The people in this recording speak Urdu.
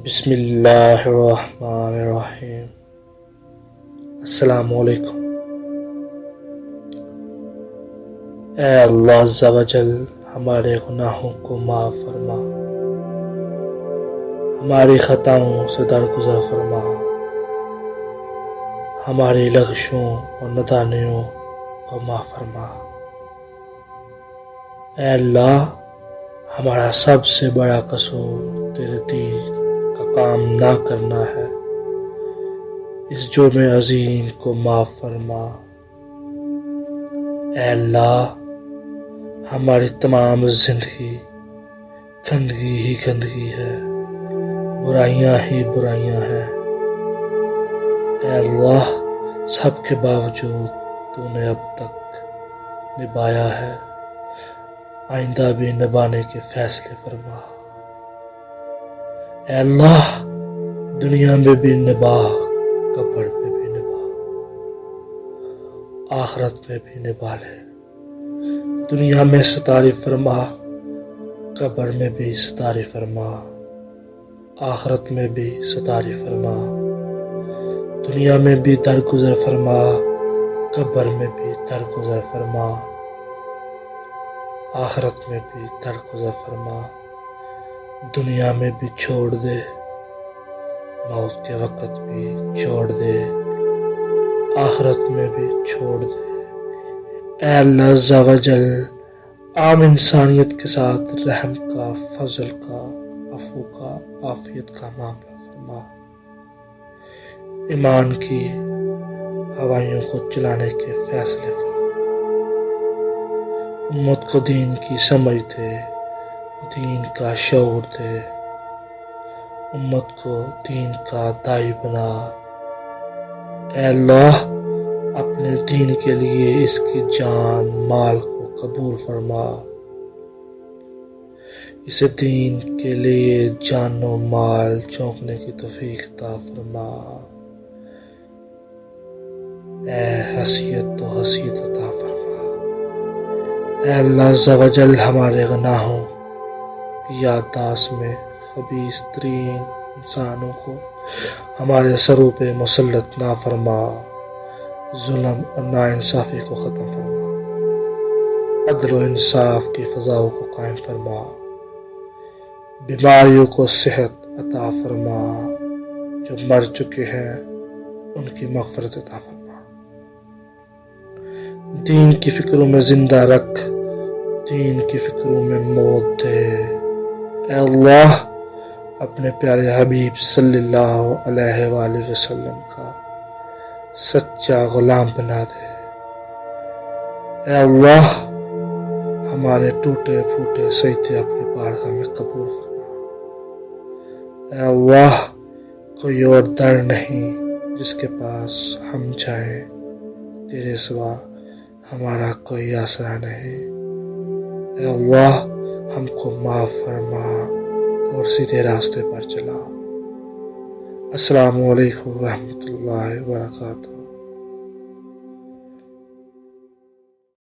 بسم اللہ الرحمن الرحیم۔ السلام علیکم۔ اے اللہ عز و جل، ہمارے گناہوں کو معاف فرما، ہماری خطاؤں سے درگزر فرما، ہماری لغزشوں اور نادانیوں کو معاف فرما۔ اے اللہ، ہمارا سب سے بڑا قصور تیرے دین کا کام نہ کرنا ہے، اس جرم عظیم کو معاف فرما۔ اے اللہ، ہماری تمام زندگی گندگی ہی گندگی ہے، برائیاں ہی برائیاں ہیں۔ اے اللہ، سب کے باوجود تو نے اب تک نبھایا ہے، آئندہ بھی نبھانے کے فیصلے فرما۔ اے اللہ، دنیا میں بھی نبھا، قبر میں بھی نبھا، آخرت میں بھی نبھا لے۔ دنیا میں ستاری فرما، قبر میں بھی ستاری فرما، آخرت میں بھی ستاری فرما۔ دنیا میں بھی درگزر فرما، قبر میں بھی درگزر فرما، آخرت میں بھی درگزر فرما۔ دنیا میں بھی چھوڑ دے، موت کے وقت بھی چھوڑ دے، آخرت میں بھی چھوڑ دے۔ اے اللہ عز و جل، عام انسانیت کے ساتھ رحم کا، فضل کا، عفو کا، عافیت کا معاملہ فرما۔ ایمان کی ہوائیوں کو چلانے کے فیصلے فرما۔ امت کو دین کی سمجھ دے، دین کا شعور دے، امت کو دین کا داعی بنا۔ اے اللہ، اپنے دین کے لیے اس کی جان مال کو قبول فرما، اسے دین کے لیے جان و مال جھونکنے کی توفیق عطا فرما۔ اے حیثیت و حیثیت عطا فرما۔ اے اللہ عز و جل، ہمارے گناہوں کی یادداشت میں خبیث ترین انسانوں کو ہمارے سروں پہ مسلط نہ فرما، ظلم اور ناانصافی کو ختم فرما، عدل و انصاف کی فضاؤں کو قائم فرما، بیماریوں کو صحت عطا فرما، جو مر چکے ہیں ان کی مغفرت عطا فرما۔ دین کی فکروں میں زندہ رکھ، دین کی فکروں میں موت دے۔ اے اللہ، اپنے پیارے حبیب صلی اللہ علیہ وآلہ وسلم کا سچا غلام بنا دے۔ اے اللہ، ہمارے ٹوٹے پھوٹے سجدے اپنی بارگاہ میں قبول فرما۔ اے اللہ، کوئی اور در نہیں جس کے پاس ہم جائیں، تیرے سوا ہمارا کوئی آسرا نہیں۔ اے اللہ، ہم کو معاف فرما اور سیدھے راستے پر چلا۔ السلام علیکم ورحمۃ اللہ وبرکاتہ۔